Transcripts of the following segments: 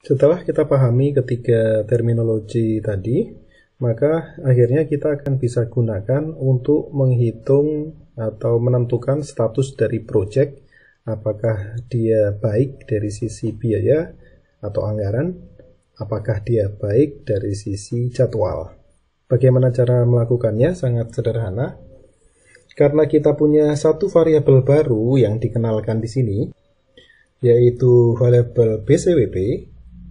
Setelah kita pahami ketiga terminologi tadi, maka akhirnya kita akan bisa gunakan untuk menghitung atau menentukan status dari project, apakah dia baik dari sisi biaya atau anggaran, apakah dia baik dari sisi jadwal. Bagaimana cara melakukannya? Sangat sederhana. Karena kita punya satu variabel baru yang dikenalkan di sini, yaitu variabel BCWP,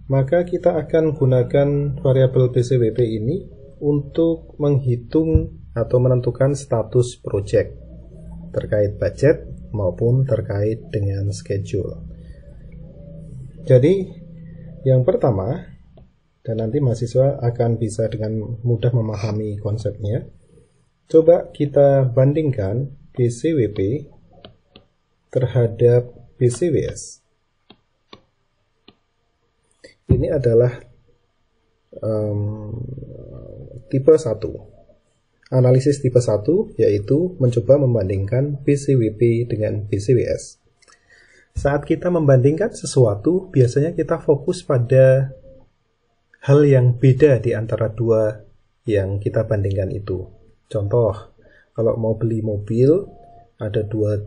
maka kita akan gunakan variabel BCWP ini untuk menghitung atau menentukan status project terkait budget maupun terkait dengan schedule. Jadi yang pertama, dan nanti mahasiswa akan bisa dengan mudah memahami konsepnya, coba kita bandingkan BCWP terhadap BCWS. Ini adalah tipe 1. Analisis tipe 1 yaitu mencoba membandingkan BCWP dengan BCWS. Saat kita membandingkan sesuatu, biasanya kita fokus pada hal yang beda di antara dua yang kita bandingkan itu. Contoh, kalau mau beli mobil, ada dua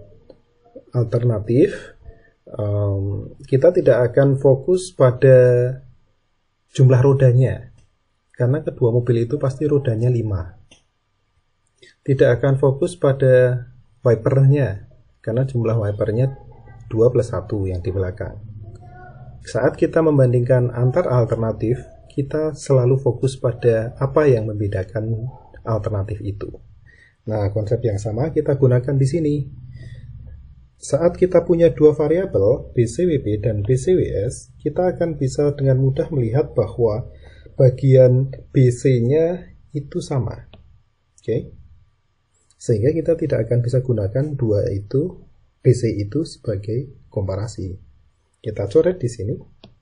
alternatif. Kita tidak akan fokus pada jumlah rodanya, karena kedua mobil itu pasti rodanya 5. Tidak akan fokus pada wipernya, karena jumlah wipernya 2 plus 1 yang di belakang. Saat kita membandingkan antar alternatif, kita selalu fokus pada apa yang membedakan alternatif itu. Nah, konsep yang sama kita gunakan di sini. Saat kita punya dua variabel, BCWP dan BCWS, kita akan bisa dengan mudah melihat bahwa bagian BC-nya itu sama. Oke? Sehingga kita tidak akan bisa gunakan dua itu, BC itu sebagai komparasi. Kita coret di sini,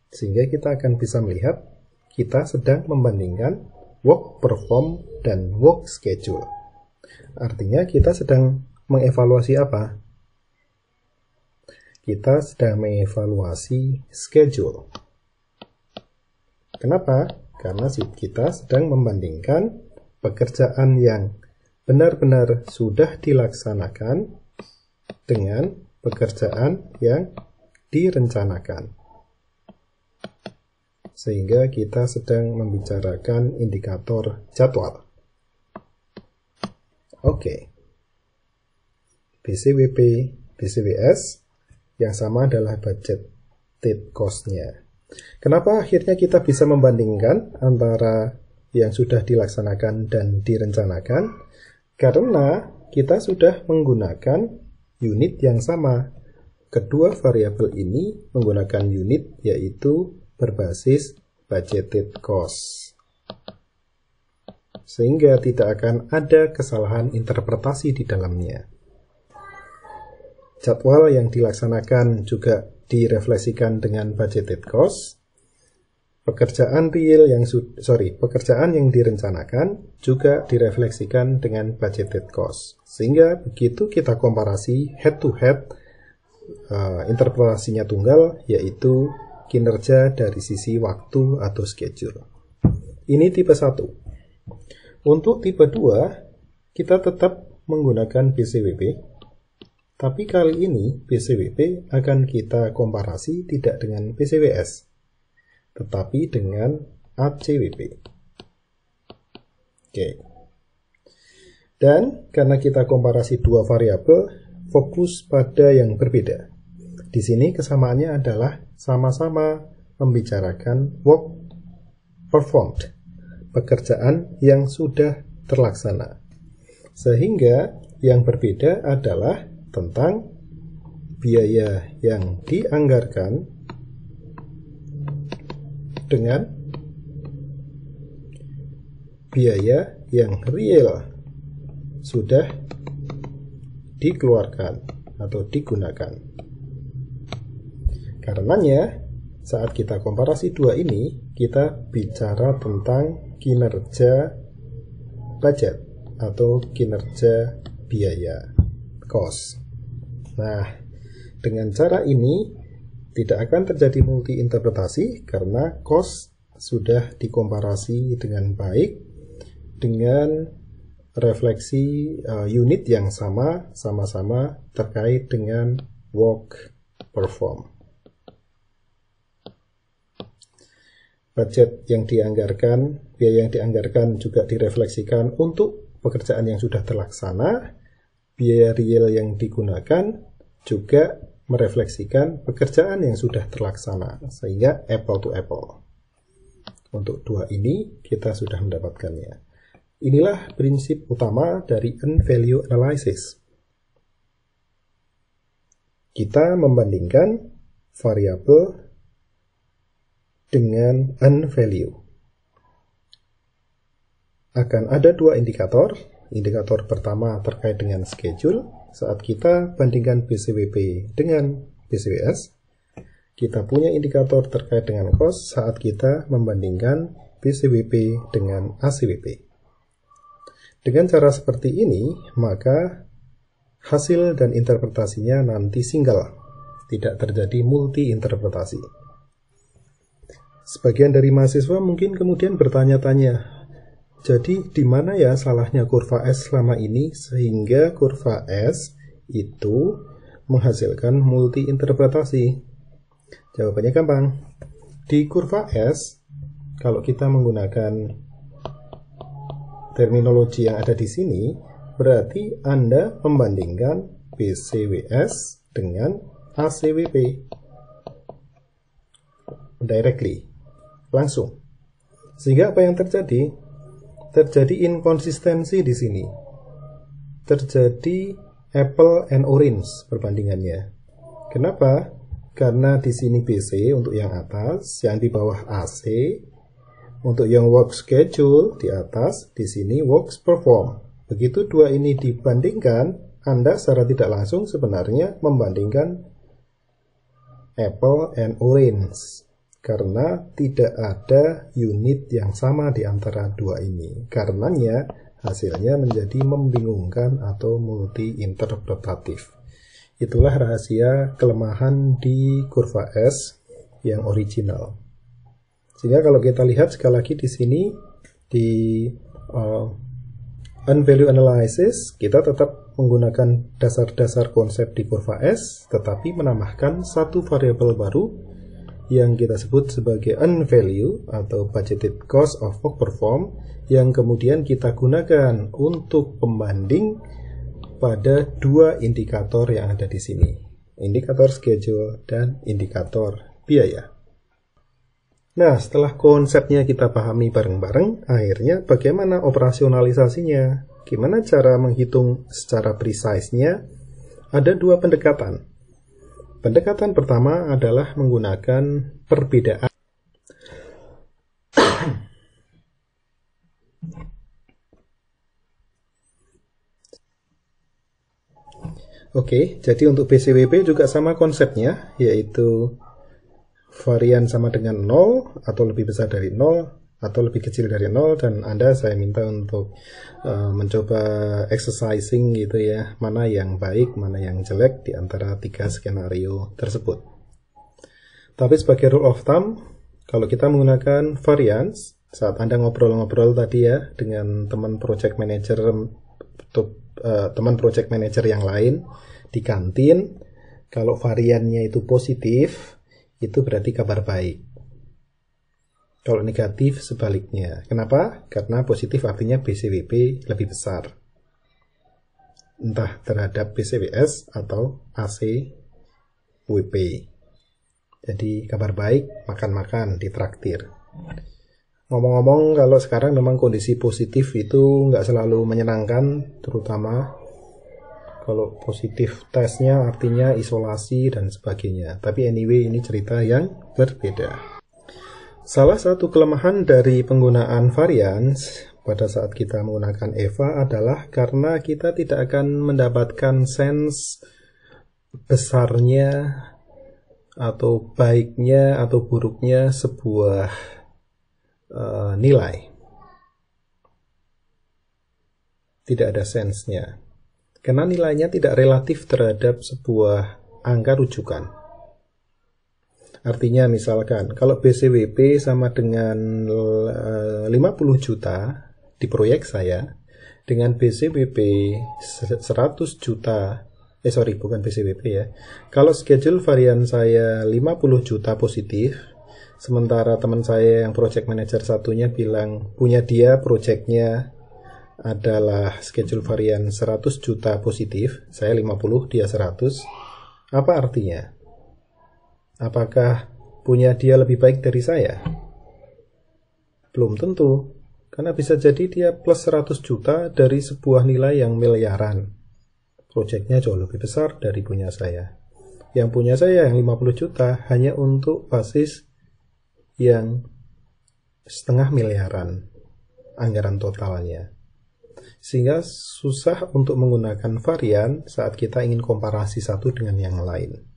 sehingga kita akan bisa melihat kita sedang membandingkan work perform dan work schedule. Artinya kita sedang mengevaluasi apa? Kita sedang mengevaluasi schedule. Kenapa? Karena kita sedang membandingkan pekerjaan yang benar-benar sudah dilaksanakan dengan pekerjaan yang direncanakan. Sehingga kita sedang membicarakan indikator jadwal. Oke. BCWP, BCWS, yang sama adalah budgeted cost-nya. Kenapa akhirnya kita bisa membandingkan antara yang sudah dilaksanakan dan direncanakan? Karena kita sudah menggunakan unit yang sama. Kedua variabel ini menggunakan unit yaitu berbasis budgeted cost. Sehingga tidak akan ada kesalahan interpretasi di dalamnya. Jadwal yang dilaksanakan juga direfleksikan dengan budgeted cost. Pekerjaan yang direncanakan juga direfleksikan dengan budgeted cost. Sehingga begitu kita komparasi head to head, interpretasinya tunggal, yaitu kinerja dari sisi waktu atau schedule. Ini tipe 1. Untuk tipe 2, kita tetap menggunakan BCWP. Tapi kali ini BCWP akan kita komparasi tidak dengan BCWS, tetapi dengan ACWP. Oke. Dan karena kita komparasi dua variabel, fokus pada yang berbeda. Di sini kesamaannya adalah sama-sama membicarakan work performed, pekerjaan yang sudah terlaksana. Sehingga yang berbeda adalah tentang biaya yang dianggarkan dengan biaya yang real sudah dikeluarkan atau digunakan. Karenanya, saat kita komparasi dua ini, kita bicara tentang kinerja budget atau kinerja biaya, cost. Nah, dengan cara ini Tidak akan terjadi multi interpretasi karena cost sudah dikomparasi dengan baik dengan refleksi unit yang sama-sama terkait dengan work perform. Budget yang dianggarkan, biaya yang dianggarkan juga direfleksikan untuk pekerjaan yang sudah terlaksana. Biaya real yang digunakan juga merefleksikan pekerjaan yang sudah terlaksana, sehingga apple to apple. Untuk dua ini kita sudah mendapatkannya. Inilah prinsip utama dari N-value analysis. Kita membandingkan variabel dengan N-value. Akan ada dua indikator. Indikator pertama terkait dengan schedule. Saat kita bandingkan BCWP dengan BCWS, kita punya indikator terkait dengan cost saat kita membandingkan BCWP dengan ACWP. Dengan cara seperti ini, maka hasil dan interpretasinya nanti single, tidak terjadi multi-interpretasi. Sebagian dari mahasiswa mungkin kemudian bertanya-tanya, jadi di mana ya salahnya kurva S selama ini sehingga kurva S itu menghasilkan multi-interpretasi? Jawabannya gampang. Di kurva S, kalau kita menggunakan terminologi yang ada di sini, berarti Anda membandingkan BCWS dengan ACWP. Directly. Langsung. Sehingga apa yang terjadi? Terjadi inkonsistensi di sini. Terjadi apple and orange perbandingannya. Kenapa? Karena di sini BC untuk yang atas, yang di bawah AC. Untuk yang work schedule di atas, di sini works perform. Begitu dua ini dibandingkan, Anda secara tidak langsung sebenarnya membandingkan apple and orange. Karena tidak ada unit yang sama di antara dua ini. Karenanya hasilnya menjadi membingungkan atau multi-interpretatif. Itulah rahasia kelemahan di kurva S yang original. Sehingga kalau kita lihat sekali lagi di sini, di N-value analysis, kita tetap menggunakan dasar-dasar konsep di kurva S, tetapi menambahkan satu variabel baru yang kita sebut sebagai N-value atau budgeted cost of work perform, yang kemudian kita gunakan untuk pembanding pada dua indikator yang ada di sini, indikator schedule dan indikator biaya. Nah, setelah konsepnya kita pahami bareng-bareng, akhirnya bagaimana operasionalisasinya? Gimana cara menghitung secara precise-nya? Ada dua pendekatan. Pendekatan pertama adalah menggunakan perbedaan. Oke, jadi untuk BCWP juga sama konsepnya, yaitu varian sama dengan 0 atau lebih besar dari 0 atau lebih kecil dari 0, dan Anda saya minta untuk mencoba exercising gitu ya, mana yang baik, mana yang jelek di antara tiga skenario tersebut. Tapi sebagai rule of thumb, kalau kita menggunakan variance, saat Anda ngobrol-ngobrol tadi ya dengan teman project manager atau teman project manager yang lain di kantin, kalau variannya itu positif, itu berarti kabar baik. Kalau negatif sebaliknya. Kenapa? Karena positif artinya BCWP lebih besar. Entah terhadap BCWS atau ACWP. Jadi kabar baik, makan-makan, ditraktir. Ngomong-ngomong, kalau sekarang memang kondisi positif itu nggak selalu menyenangkan, terutama kalau positif tesnya artinya isolasi dan sebagainya. Tapi anyway, ini cerita yang berbeda. Salah satu kelemahan dari penggunaan variance pada saat kita menggunakan EVA adalah karena kita tidak akan mendapatkan sense besarnya atau baiknya atau buruknya sebuah nilai. Tidak ada sense-nya. Karena nilainya tidak relatif terhadap sebuah angka rujukan. Artinya misalkan kalau BCWP sama dengan 50 juta di proyek saya, dengan BCWP 100 juta, bukan BCWP ya. Kalau schedule varian saya 50 juta positif, sementara teman saya yang project manager satunya bilang punya dia projectnya adalah schedule varian 100 juta positif, saya 50, dia 100. Apa artinya? Apakah punya dia lebih baik dari saya? Belum tentu, karena bisa jadi dia plus 100 juta dari sebuah nilai yang miliaran. Proyeknya jauh lebih besar dari punya saya. Yang punya saya yang 50 juta hanya untuk basis yang setengah miliaran anggaran totalnya. Sehingga susah untuk menggunakan varian saat kita ingin komparasi satu dengan yang lain.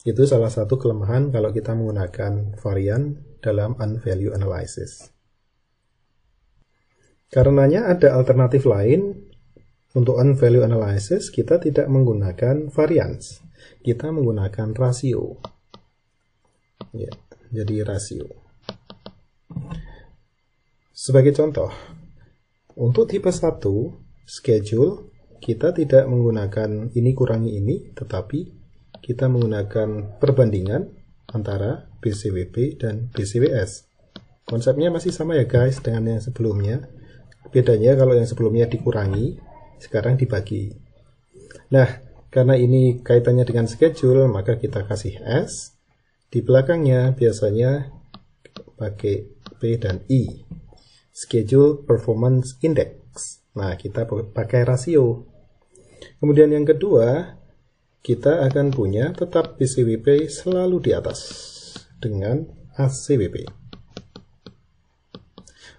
Itu salah satu kelemahan kalau kita menggunakan varian dalam unvalue analysis. Karenanya ada alternatif lain untuk unvalue analysis, kita tidak menggunakan variance. Kita menggunakan rasio. Ya, jadi rasio. Sebagai contoh, untuk tipe 1 schedule, kita tidak menggunakan ini kurangi ini, tetapi kita menggunakan perbandingan antara BCWP dan BCWS. Konsepnya masih sama ya guys dengan yang sebelumnya. Bedanya kalau yang sebelumnya dikurangi, sekarang dibagi. Nah, karena ini kaitannya dengan schedule, maka kita kasih S. Di belakangnya biasanya pakai P dan I. Schedule Performance Index. Nah, kita pakai rasio. Kemudian yang kedua, kita akan punya tetap BCWP selalu di atas dengan ACWP.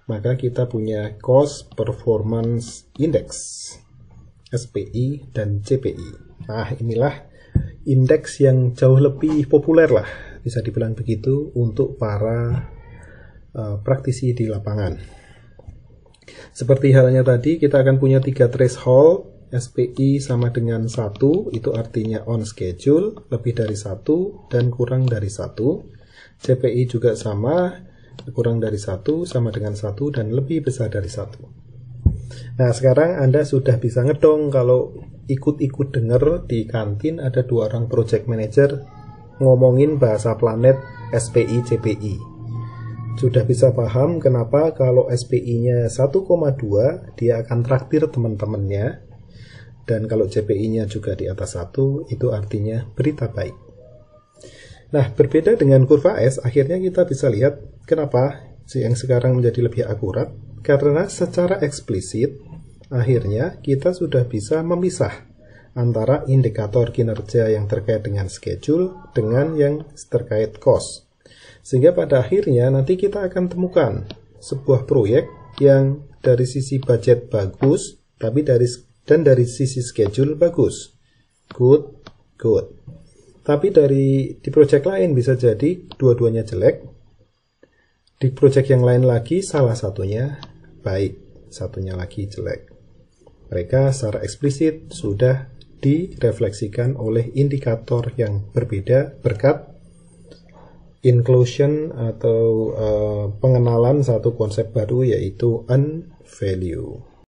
Maka kita punya Cost Performance Index, SPI dan CPI. Nah, inilah indeks yang jauh lebih populer lah, bisa dibilang begitu, untuk para praktisi di lapangan. Seperti halnya tadi, kita akan punya 3 threshold. SPI sama dengan 1, itu artinya on schedule, lebih dari 1 dan kurang dari 1. CPI juga sama, kurang dari 1, sama dengan 1 dan lebih besar dari 1. Nah, sekarang Anda sudah bisa ngedong kalau ikut-ikut denger di kantin ada 2 orang project manager ngomongin bahasa planet SPI CPI. Sudah bisa paham kenapa kalau SPI-nya 1,2 dia akan traktir teman-temannya. Dan kalau CPI-nya juga di atas 1, itu artinya berita baik. Nah, berbeda dengan kurva S, akhirnya kita bisa lihat kenapa yang sekarang menjadi lebih akurat. Karena secara eksplisit, akhirnya kita sudah bisa memisah antara indikator kinerja yang terkait dengan schedule dengan yang terkait cost. Sehingga pada akhirnya nanti kita akan temukan sebuah proyek yang dari sisi budget bagus, tapi dari sisi schedule bagus. Good. Tapi di project lain bisa jadi dua-duanya jelek. Di project yang lain lagi salah satunya baik, satunya lagi jelek. Mereka secara eksplisit sudah direfleksikan oleh indikator yang berbeda berkat inclusion atau pengenalan satu konsep baru, yaitu unvalue.